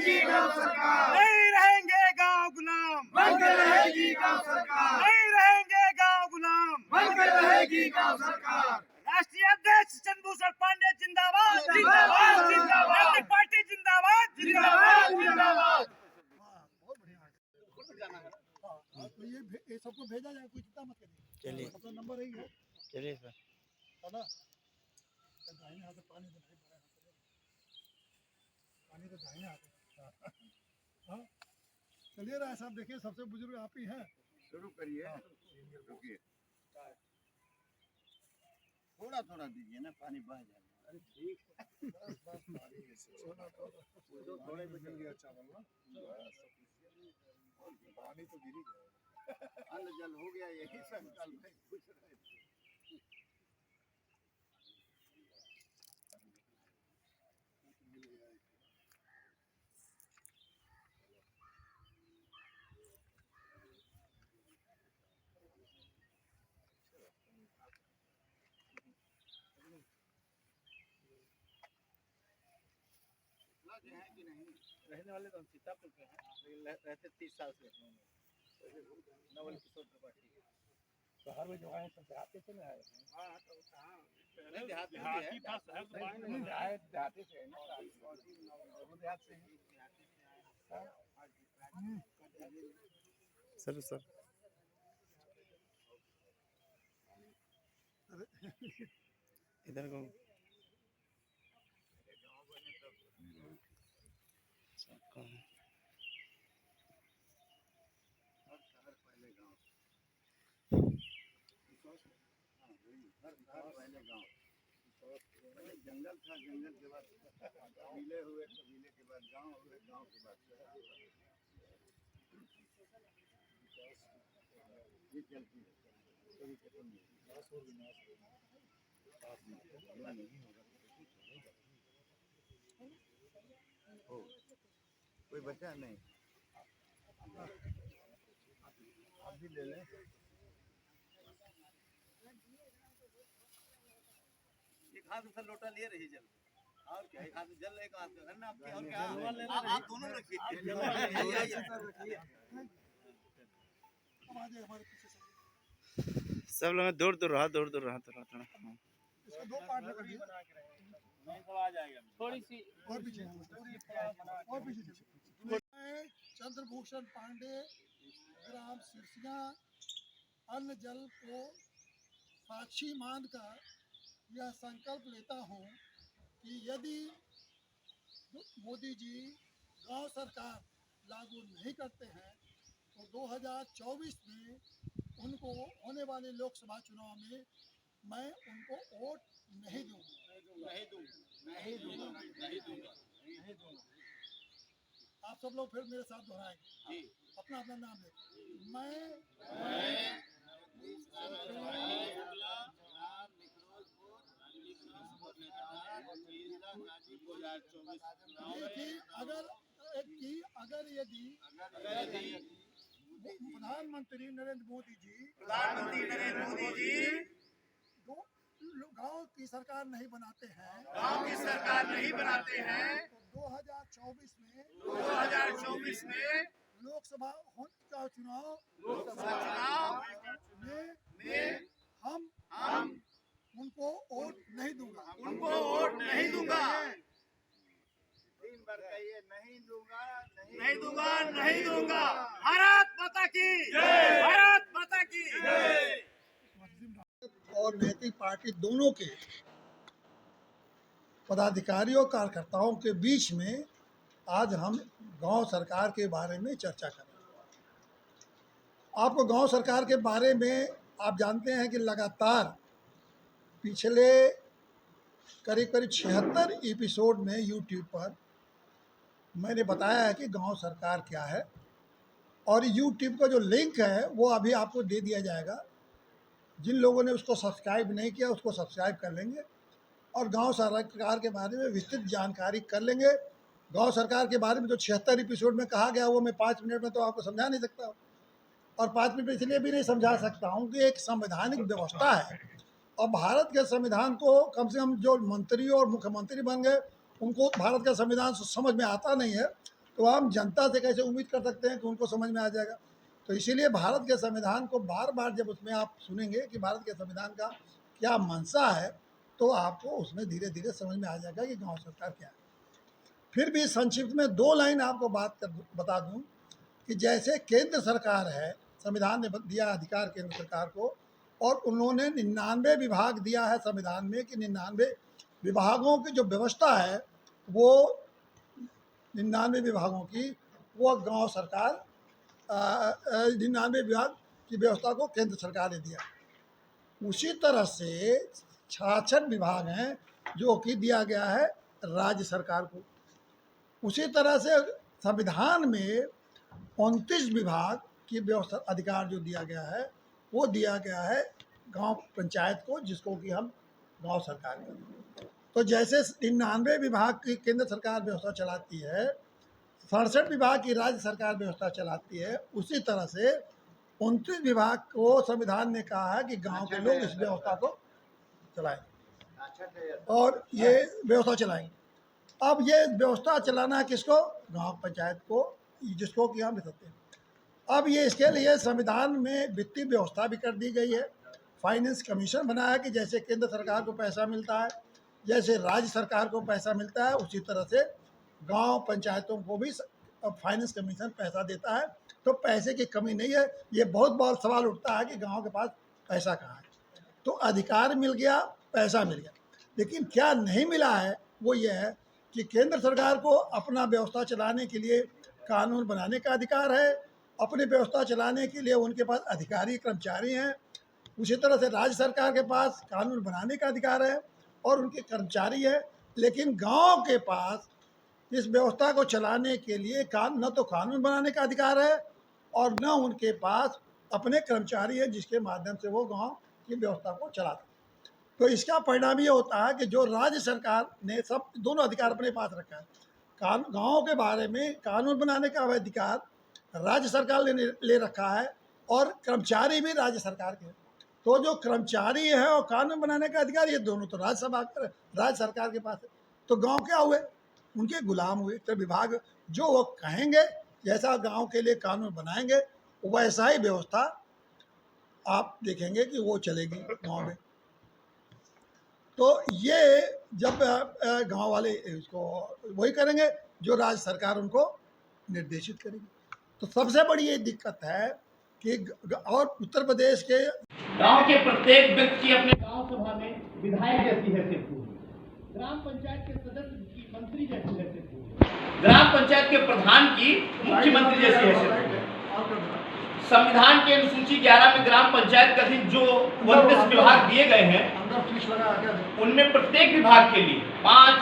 रहेगी गांव सरकार, नहीं रहेंगे गांव गुलाम, बनकर रहेगी गांव सरकार, नहीं रहेंगे गांव गुलाम। बनकर रहेगी गांव सरकार। राष्ट्रीय अध्यक्ष चंद्रभूषण पांडे जिंदाबाद, जिंदाबाद, जिंदाबाद। राष्ट्रीय पार्टी जिंदाबाद, जिंदाबाद, जिंदाबाद। बहुत बढ़िया है। हाँ, तो ये सबको भेजा जाए, कोई चिंता मत करिए। चलिए अपना नंबर है ये, चलिए सर। है ना? तो दाहिने हाथ से पानी तो नहीं भरा है, पानी तो दाहिने हाथ से। हाँ, चलिए राय साहब, देखिए सबसे बुजुर्ग आप ही हैं। शुरू करिए, रुकिए, थोड़ा थोड़ा दीजिए ना, पानी बह जाए। अरे ठीक, बस बस पानी थोड़े में गिर गया चावल ना, पानी तो गिर ही गया। अन्न जल हो गया, यही संकल्प है, कुछ नहीं। है कि नहीं? रहने वाले तो हम सीतापुर के हैं, लेकिन रहते 30 साल से नवल किशोर त्रिपाठी। शहर में जो आए सब देहाती से आए हैं। हाँ, तो कहाँ नहीं, देहाती है, देहाती से है ना, देहात से ही। सर सर इधर को पहले गाँव, हर पहले गाँव, पहले जंगल था, जंगल के बाद कबीले हुए, कबीले के बाद गांव हुए, गांव के बाद ये चलती है, कभी खत्म नहीं हो। कोई बचा नहीं, आप भी ले लें। एक हाथ से लोटा लिए रही जल, और क्या एक हाथ जल, एक हाथ है ना आपके, और क्या आप दोनों रखिए। सब लोग दूर दूर रहा, दूर दूर रहा, थोड़ा थोड़ा। इसको दो पार्ट में करिए, आ जाएगा थोड़ी सी और पीछे और पीछे चलिए। मैं चंद्रभूषण पांडे ग्राम सिरसिया अन्न जल को साक्षी मानकर यह संकल्प लेता हूँ कि यदि मोदी जी गांव सरकार लागू नहीं करते हैं तो 2024 में उनको होने वाले लोकसभा चुनाव में मैं उनको वोट नहीं दूंगा। आप सब लोग फिर मेरे साथ दोहराएंगे, अपना अपना नाम ले। मैं अगर यदि प्रधानमंत्री नरेंद्र मोदी जी गांव की सरकार नहीं बनाते हैं, तो 2024 में लोकसभा का चुनाव में हम उनको वोट नहीं दूंगा। तीन बार कहिए, नहीं दूंगा, नहीं दूंगा। भारत माता की जय, भारत माता की जय। और नैतिक पार्टी दोनों के पदाधिकारियों कार्यकर्ताओं के बीच में आज हम गांव सरकार के बारे में चर्चा कर रहे हैं। आपको गांव सरकार के बारे में आप जानते हैं कि लगातार पिछले करीब 76 एपिसोड में यूट्यूब पर मैंने बताया है कि गांव सरकार क्या है, और यूट्यूब का जो लिंक है वो अभी आपको दे दिया जाएगा। जिन लोगों ने उसको सब्सक्राइब नहीं किया उसको सब्सक्राइब कर लेंगे और गांव सरकार के बारे में विस्तृत जानकारी कर लेंगे। गांव सरकार के बारे में जो 76 एपिसोड में कहा गया वो मैं 5 मिनट में तो आपको समझा नहीं सकता, और 5 मिनट में इसलिए भी नहीं समझा सकता हूँ कि एक संवैधानिक व्यवस्था है, और भारत के संविधान को कम से कम जो मंत्री और मुख्यमंत्री बन गए उनको भारत का संविधान समझ में आता नहीं है, तो हम जनता से कैसे उम्मीद कर सकते हैं कि उनको समझ में आ जाएगा। तो इसीलिए भारत के संविधान को बार बार जब उसमें आप सुनेंगे कि भारत के संविधान का क्या मंशा है, तो आपको उसमें धीरे धीरे समझ में आ जाएगा कि गांव सरकार क्या है। फिर भी संक्षिप्त में 2 लाइन आपको बता दूं कि जैसे केंद्र सरकार है, संविधान ने दिया अधिकार केंद्र सरकार को, और उन्होंने 99 विभाग दिया है संविधान में कि 99 विभागों की जो व्यवस्था है वो 99 विभागों की वो गांव सरकार 99 विभाग की व्यवस्था को केंद्र सरकार ने दिया। उसी तरह से 66 विभाग हैं जो कि दिया गया है राज्य सरकार को। उसी तरह से संविधान में 29 विभाग की व्यवस्था अधिकार जो दिया गया है वो दिया गया है गांव पंचायत को, जिसको कि हम गांव सरकार कहते हैं। तो जैसे 99 विभाग की केंद्र सरकार व्यवस्था चलाती है, 67 विभाग की राज्य सरकार व्यवस्था चलाती है, उसी तरह से 29 विभाग को संविधान ने कहा है कि गांव के लोग इस व्यवस्था को चलाएंगे और ये व्यवस्था चलाएंगे। अब ये व्यवस्था चलाना है किसको? गांव पंचायत को, जिसको कि हम कहते हैं। अब ये इसके लिए संविधान में वित्तीय व्यवस्था भी कर दी गई है। फाइनेंस कमीशन बना है कि जैसे केंद्र सरकार को पैसा मिलता है, जैसे राज्य सरकार को पैसा मिलता है, उसी तरह से गांव पंचायतों को भी फाइनेंस कमीशन पैसा देता है। तो पैसे की कमी नहीं है। ये बहुत बार सवाल उठता है कि गांव के पास पैसा कहाँ है। तो अधिकार मिल गया, पैसा मिल गया, लेकिन क्या नहीं मिला है वो ये है कि केंद्र सरकार को अपना व्यवस्था चलाने के लिए कानून बनाने का अधिकार है, अपनी व्यवस्था चलाने के लिए उनके पास अधिकारी कर्मचारी हैं। उसी तरह से राज्य सरकार के पास कानून बनाने का अधिकार है और उनके कर्मचारी हैं, लेकिन गांव के पास इस व्यवस्था को चलाने के लिए न तो कानून बनाने का अधिकार है और न उनके पास अपने कर्मचारी हैं जिसके माध्यम से वो गांव की व्यवस्था को चलाते हैं। तो इसका परिणाम ये होता है कि जो राज्य सरकार ने सब दोनों अधिकार अपने पास रखा है, गाँव के बारे में कानून बनाने का अधिकार राज्य सरकार ने ले रखा है और कर्मचारी भी राज्य सरकार के। तो जो कर्मचारी है और कानून बनाने का अधिकार, ये दोनों तो राज्य सरकार के पास है। तो गांव क्या हुए? उनके गुलाम हुए। तो विभाग जो वो कहेंगे, जैसा गांव के लिए कानून बनाएंगे, वैसा ही व्यवस्था आप देखेंगे कि वो चलेगी गांव में। तो ये जब गांव वाले इसको वही करेंगे जो राज्य सरकार उनको निर्देशित करेगी। तो सबसे बड़ी ये दिक्कत है कि और उत्तर प्रदेश के गांव के प्रत्येक व्यक्ति की अपने गांव सभा में विधायक जैसी हैसियत होगी, ग्राम पंचायत के सदस्य की मंत्री जैसी हैसियत होगी, ग्राम पंचायत के प्रधान की मुख्यमंत्री जैसी हैसियत होगी। संविधान के अनुसूची 11 में ग्राम पंचायत के अधीन जो 29 विभाग दिए गए हैं, उनमें प्रत्येक विभाग के लिए 5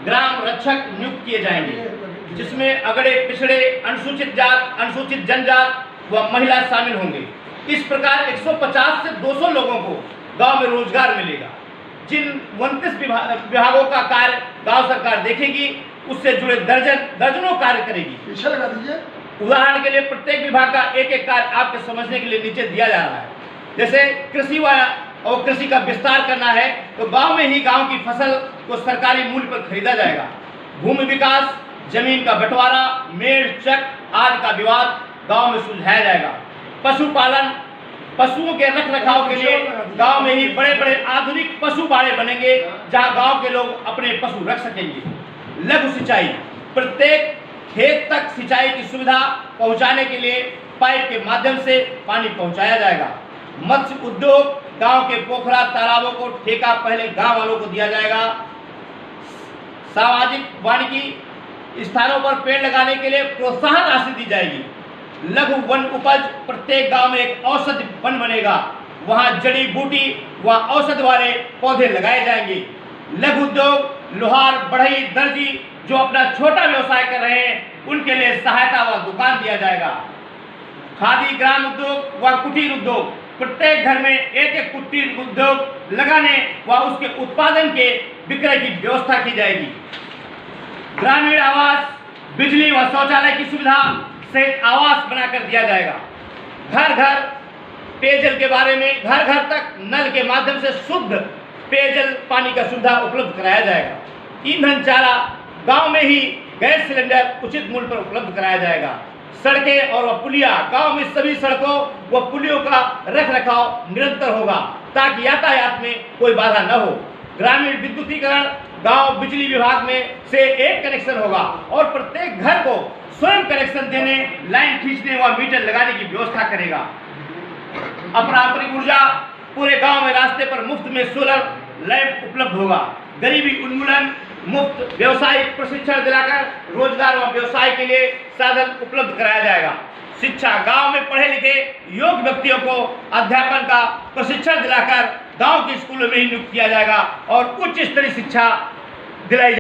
ग्राम रक्षक नियुक्त किए जाएंगे, जिसमें अगड़े पिछड़े, अनुसूचित जात, अनुसूचित जनजात व महिला शामिल होंगे। इस प्रकार 150 से 200 लोगों को गांव में रोजगार मिलेगा। जिन 29 विभागों का कार्य गांव सरकार देखेगी, उससे जुड़े दर्जनों कार्य करेगी। उदाहरण के लिए प्रत्येक विभाग का एक एक कार्य आपके समझने के लिए नीचे दिया जा रहा है। जैसे कृषि और कृषि का विस्तार करना है तो गांव में ही गांव की फसल को सरकारी मूल्य पर खरीदा जाएगा। भूमि विकास, जमीन का बंटवारा, मेड़ चक आदि का विवाद गांव में सुलझाया जाएगा। पशुपालन, पशुओं के रख रखाव के लिए गांव में ही बड़े बड़े आधुनिक पशु बाड़े बनेंगे, जहां गांव के लोग अपने पशु रख सकेंगे। लघु सिंचाई, प्रत्येक खेत तक सिंचाई की सुविधा पहुंचाने के लिए पाइप के माध्यम से पानी पहुंचाया जाएगा। मत्स्य उद्योग, गांव के पोखरा तालाबों को ठेका पहले गांव वालों को दिया जाएगा। सामाजिक वानिकी स्थानों पर पेड़ लगाने के लिए प्रोत्साहन राशि दी जाएगी। लघु वन उपज, प्रत्येक गांव में एक औषधि वन बनेगा, वहां जड़ी बूटी व औषध वाले पौधे लगाए जाएंगे। लघु उद्योग, लोहार, बढ़ई, दर्जी जो अपना छोटा व्यवसाय कर रहे हैं, उनके लिए सहायता व दुकान दिया जाएगा। खादी, ग्राम उद्योग व कुटीर उद्योग, प्रत्येक घर में एक एक कुटीर उद्योग लगाने व उसके उत्पादन के विक्रय की व्यवस्था की जाएगी। ग्रामीण आवास, बिजली व शौचालय की सुविधा से आवास बनाकर दिया जाएगा। घर घर पेयजल के बारे में घर घर तक नल के माध्यम से शुद्ध पेयजल पानी का सुविधा उपलब्ध कराया जाएगा। ईंधन चारा, गांव में ही गैस सिलेंडर उचित मूल्य पर उपलब्ध कराया जाएगा। सड़कें और वह पुलिया, गांव में सभी सड़कों व पुलियों का रख रखाव निरंतर होगा ताकि यातायात में कोई बाधा न हो। ग्रामीण विद्युतीकरण, गांव बिजली विभाग में से एक कनेक्शन होगा और प्रत्येक घर को स्वयं कनेक्शन देने, लाइन खींचने व मीटर लगाने की व्यवस्था करेगा। अपारंपरिक ऊर्जा, पूरे गांव में रास्ते पर मुफ्त में सोलर लैंप उपलब्ध होगा। गरीबी उन्मूलन, मुफ्त व्यवसायिक प्रशिक्षण दिलाकर रोजगार व व्यवसाय के लिए साधन उपलब्ध कराया जाएगा। शिक्षा, गांव में पढ़े लिखे योग्य व्यक्तियों को अध्यापन का प्रशिक्षण दिलाकर गांव के स्कूलों में ही नियुक्त किया जाएगा और उच्च स्तरीय शिक्षा दिलाई